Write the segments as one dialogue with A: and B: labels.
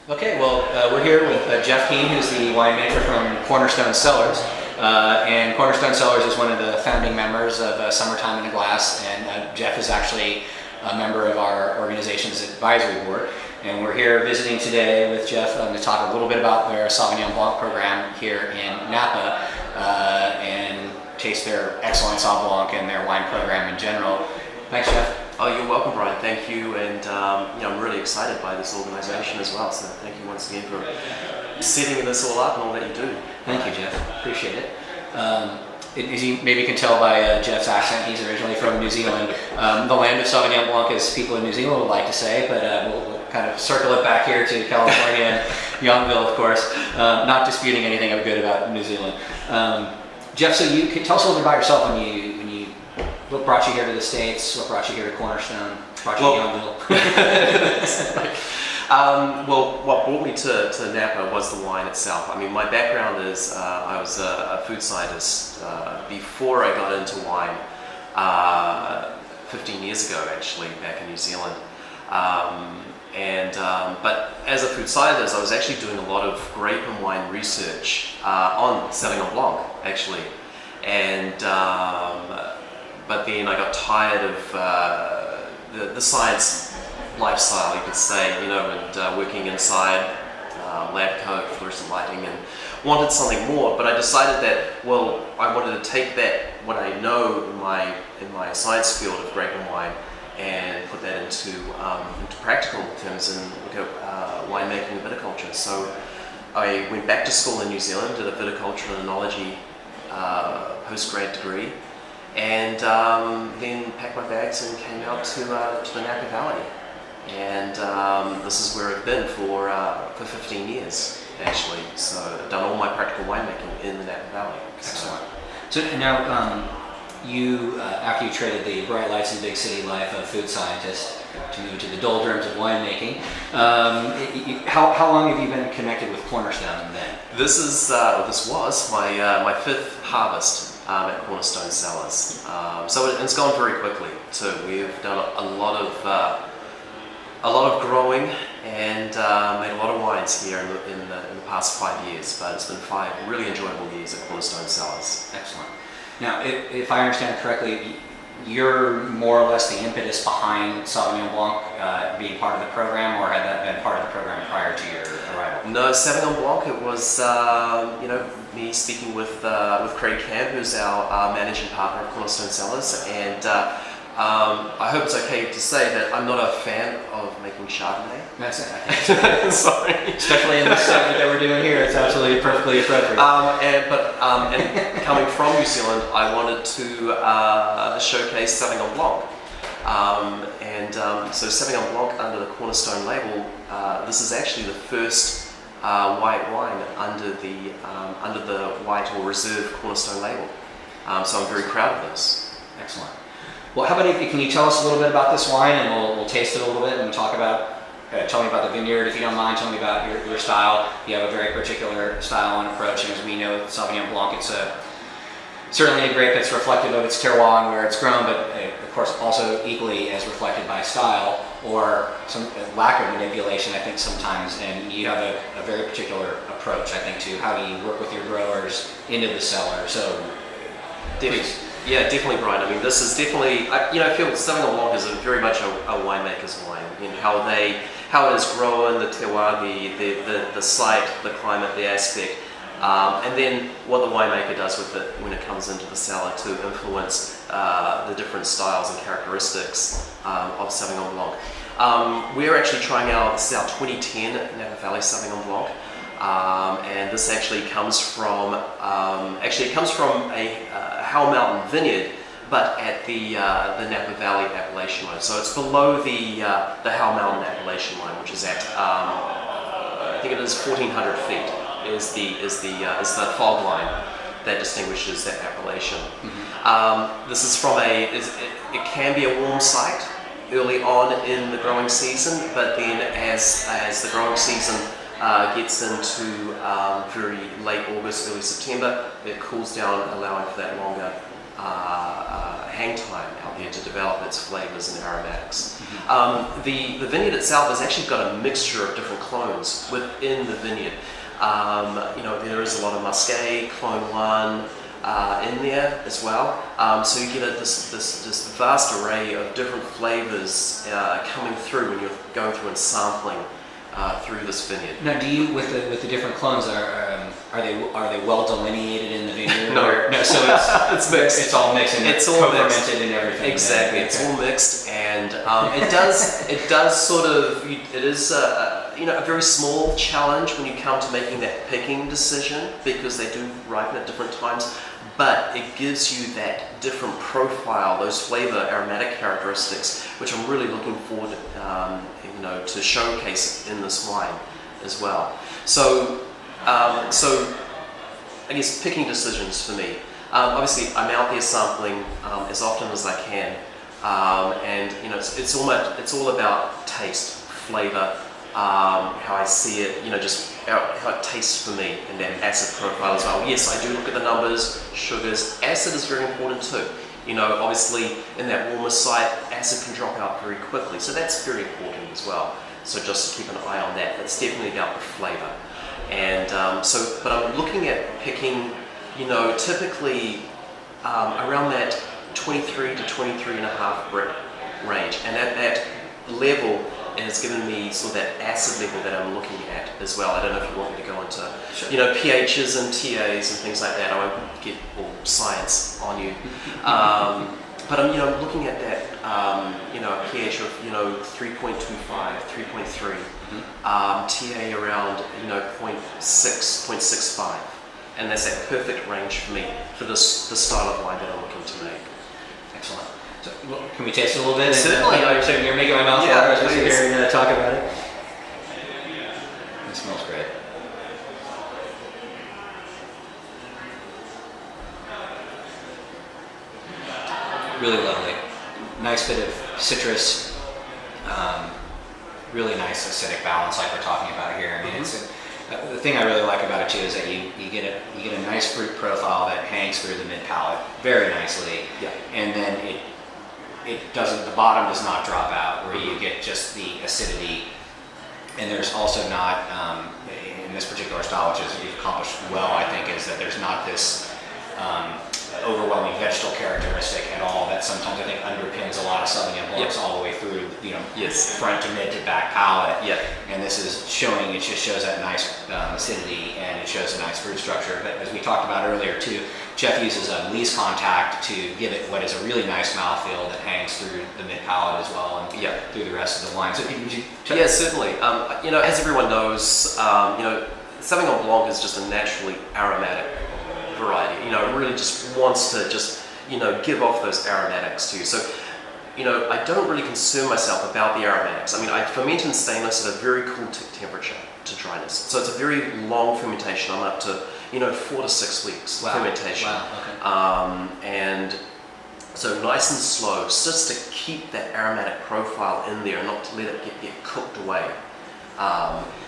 A: Okay, well, we're here with Jeff Keene, who's the winemaker from Cornerstone Cellars. And Cornerstone Cellars is one of the founding members of Summertime in a Glass, and Jeff is actually a member of our organization's advisory board. And we're here visiting today with Jeff to talk a little bit about their Sauvignon Blanc program here in Napa and taste their excellent Sauv Blanc and their wine program in general. Thanks, Jeff.
B: Oh, you're welcome, Brian. Thank you, and I'm really excited by this organisation as well. So thank you once again for setting this all up and all that you do.
A: Thank you, Jeff. Appreciate it. As you maybe can tell by Jeff's accent, he's originally from New Zealand. The land of Sauvignon Blanc, as people in New Zealand would like to say, but we'll kind of circle it back here to California and Youngville, of course. Not disputing anything of good about New Zealand. Jeff, so you can tell us a little bit about yourself what brought you here to the States? What brought you here to Cornerstone? Brought you to Youngville?
B: Well, what brought me to Napa was the wine itself. I mean, my background is I was a food scientist before I got into wine 15 years ago, actually, back in New Zealand. But as a food scientist, I was actually doing a lot of grape and wine research on Sauvignon Blanc, actually. But then I got tired of the science lifestyle, you could say, and working inside lab coat, fluorescent lighting, and wanted something more. But I decided that, well, I wanted to take that, what I know in my science field of grape and wine, and put that into practical terms and look at winemaking and viticulture. So I went back to school in New Zealand, did a viticulture and enology postgrad degree, and then packed my bags and came out to the Napa Valley. And this is where I've been for 15 years, actually. So I've done all my practical winemaking in the Napa Valley.
A: Excellent. So now, you, after you traded the bright lights and big city life of food scientist to move to the doldrums of winemaking, how long have you been connected with Cornerstone then?
B: This was my fifth harvest at Cornerstone Cellars. So it's gone very quickly too. We've done a lot of growing and made a lot of wines here in the past 5 years. But it's been 5 really enjoyable years at Cornerstone Cellars.
A: Excellent. Now, if I understand correctly, you're more or less the impetus behind Sauvignon Blanc being part of the program, or had that been part of the program prior to your arrival?
B: No, Sauvignon Blanc, it was me speaking with Craig Camp, who's our managing partner of Cornerstone Cellars, and I hope it's okay to say that I'm not a fan of making Chardonnay.
A: That's it.
B: Sorry.
A: Especially in the segment that we're doing here, it's absolutely perfectly appropriate.
B: And coming from New Zealand, I wanted to showcase Sauvignon Blanc. So Sauvignon Blanc under the Cornerstone label, this is actually the first white wine under the white or reserve Cornerstone label. So I'm very proud of this.
A: Excellent. Well, how about can you tell us a little bit about this wine, and we'll taste it a little bit and talk about, tell me about the vineyard if you don't mind, tell me about your style. You have a very particular style and approach, and as we know, Sauvignon Blanc, it's certainly a grape that's reflective of its terroir and where it's grown, but of course also equally as reflected by style or some lack of manipulation, I think sometimes, and you have a very particular approach, I think, to how you work with your growers into the cellar. So, please.
B: Yeah, definitely, Brian. I mean, this is definitely, I feel Sauvignon Blanc is very much a winemaker's wine. How it is grown, the terroir, the site, the climate, the aspect, and then what the winemaker does with it when it comes into the cellar to influence the different styles and characteristics of Sauvignon Blanc. We're actually trying out, this is our 2010 Napa Valley Sauvignon Blanc. And this actually comes from a Howell Mountain vineyard, but at the Napa Valley appellation line. So it's below the Howell Mountain appellation line, which is at I think it is 1,400 feet. Is the fog line that distinguishes that appellation. Mm-hmm. This is from it can be a warm site early on in the growing season, but then as the growing season gets into very late August, early September, it cools down, allowing for that longer hang time there to develop its flavors and aromatics. The vineyard itself has actually got a mixture of different clones within the vineyard. There is a lot of Muscat, Clone 1, in there as well. So you get this vast array of different flavors coming through when you're going through and sampling through this vineyard.
A: Now, do you with the different clones are they well delineated in the vineyard?
B: No,
A: so it's mixed. It's all mixed and
B: it's all
A: co-fermented and everything.
B: Exactly, it's all mixed, and it does sort of it is a very small challenge when you come to making that picking decision, because they do ripen at different times. But it gives you that different profile, those flavor aromatic characteristics, which I'm really looking forward to showcase in this wine as well. So I guess picking decisions for me. Obviously, I'm out there sampling as often as I can, and it's all about taste, flavor, how I see it, just how it tastes for me, and that acid profile as well. Yes, I do look at the numbers, sugars. Acid is very important too. Obviously in that warmer site, acid can drop out very quickly, so that's very important as well. So just keep an eye on that. It's definitely about the flavor. And but I'm looking at picking, typically around that 23 to 23.5 Brit range, and at that level, and it's given me sort of that acid level that I'm looking at as well. I don't know if you want me to go into, pHs and TAs and things like that. I won't get all science on you. But I'm, looking at that, a pH of, 3.25, 3.3, TA around, 0.6, 0.65. And that's that perfect range for me for the style of wine that I'm looking to make.
A: Excellent. So, can we taste it a little bit?
B: Certainly.
A: You're making my mouth water as we sit here and talk about it. It smells great. Really lovely. Nice bit of citrus. Really nice acidic balance, like we're talking about here. I mean, the thing I really like about it too is that you get a nice fruit profile that hangs through the mid palate very nicely.
B: Yeah.
A: And then it doesn't, the bottom does not drop out, where you get just the acidity. And there's also not, in this particular style, which is you've accomplished well, I think, is that there's not this overwhelming vegetal characteristic at all that sometimes I think underpins a lot of Sauvignon Blancs all the way through, front to mid to back palate.
B: Yeah.
A: And this is showing, it just shows that nice acidity, and it shows a nice fruit structure. But as we talked about earlier too, Jeff uses a lees contact to give it what is a really nice mouthfeel that hangs through the mid palate as well, and through the rest of the wine. So would you
B: yeah, certainly. As everyone knows, Sauvignon Blanc is just a naturally aromatic variety. It really just wants to give off those aromatics to you. So, I don't really concern myself about the aromatics. I mean, I ferment in stainless at a very cool temperature to dryness. So it's a very long fermentation. I'm up to 4 to 6 weeks fermentation.
A: Wow. Okay.
B: And so nice and slow, just to keep that aromatic profile in there and not to let it get cooked away.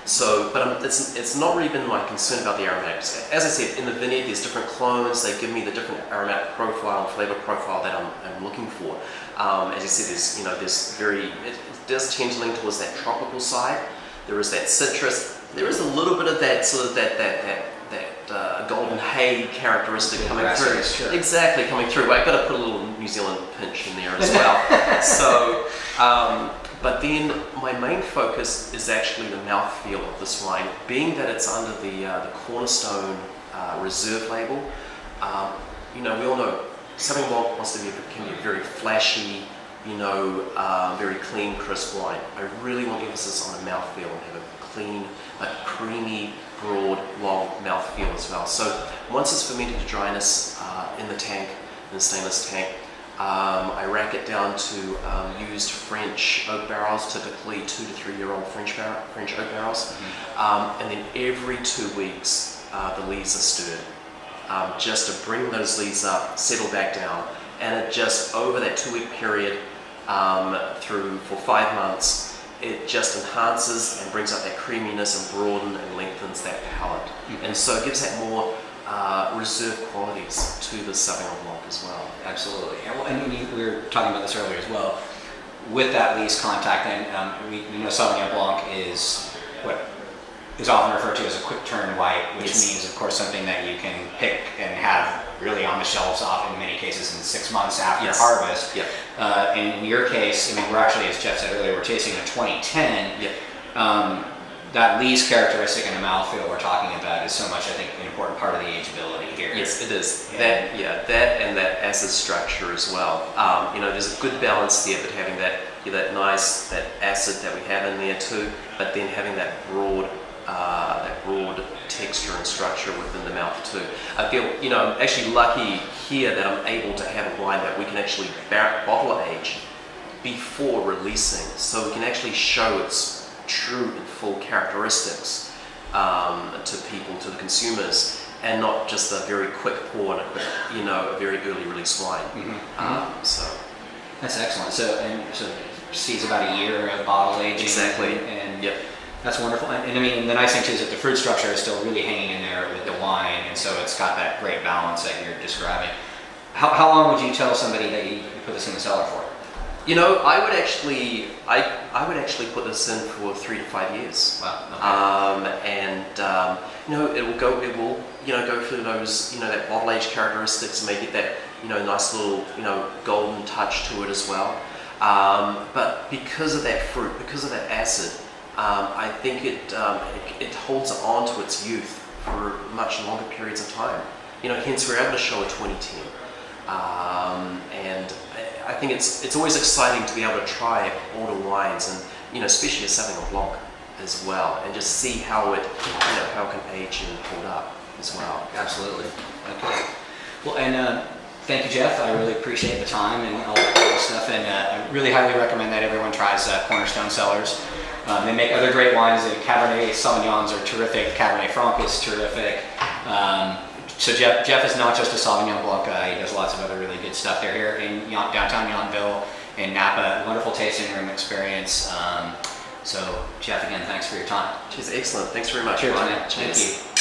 B: It's not really been my concern about the aromatics. As I said, in the vineyard, there's different clones. They give me the different aromatic profile and flavor profile that I'm looking for. As you said, it does tend to lean towards that tropical side. There is that citrus. There is a little bit of that sort of that golden hay characteristic coming through.
A: Sure.
B: Exactly, coming through. But I've got to put a little New Zealand pinch in there as well. So. But then my main focus is actually the mouthfeel of this wine, being that it's under the Cornerstone Reserve label. We all know Sauvignon Blanc can be very flashy, very clean, crisp wine. I really want emphasis on the mouthfeel and have a clean, but creamy, broad, long mouthfeel as well. So once it's fermented to dryness in the tank, in the stainless tank, I rack it down to used French oak barrels, typically 2 to 3 year old French oak barrels. And then every 2 weeks, the lees are stirred, just to bring those lees up, settle back down. And it just, over that 2 week period, for 5 months, it just enhances and brings up that creaminess and broaden and lengthens that palate. And so it gives that more reserve qualities to the Sauvignon Blanc as well.
A: Absolutely. And we were talking about this earlier as well. With that least contact, and we know Sauvignon Blanc is what is often referred to as a quick turn white, which means, of course, something that you can pick and have really on the shelves off in many cases in 6 months after harvest.
B: Yep.
A: And in your case, I mean, we're actually, as Jeff said earlier, we're tasting a 2010.
B: Yep.
A: That least characteristic in the mouthfeel we're talking about is so much, I think, an important part of the ageability here.
B: Yes, it is.
A: And
B: That and that acid structure as well. There's a good balance there, but having that nice acid that we have in there too, but then having that broad texture and structure within the mouth too. I feel, I'm actually lucky here that I'm able to have a wine that we can actually bottle age before releasing, so we can actually show its true and full characteristics to people, to the consumers, and not just a very quick pour and a very early release wine. So
A: that's excellent. So sees about a year of bottle aging.
B: Exactly.
A: And
B: yep.
A: That's wonderful. And I mean, the nice thing too is that the fruit structure is still really hanging in there with the wine, and so it's got that great balance that you're describing. How long would you tell somebody that you put this in the cellar for?
B: I would actually put this in for 3 to 5 years.
A: Wow. Okay.
B: It will go through those, that bottle age characteristics, and may get that, nice little, golden touch to it as well. But because of that fruit, because of that acid, I think it holds on to its youth for much longer periods of time. Hence we're able to show a 2010. And I think it's always exciting to be able to try older wines, and especially a Sauvignon Blanc as well, and just see how it can age and hold up as well.
A: Absolutely. Okay. Well, and thank you, Jeff. I really appreciate the time and all that kind of stuff, and I really highly recommend that everyone tries Cornerstone Cellars. They make other great wines. The Cabernet Sauvignons are terrific. Cabernet Franc is terrific. So Jeff is not just a Sauvignon Blanc guy. He does lots of other really good stuff. They're here in downtown Yountville in Napa. Wonderful tasting room experience. So Jeff, again, thanks for your time.
B: Cheers, excellent. Thanks very much.
A: Cheers, man.
B: Cheers.
A: Thank you.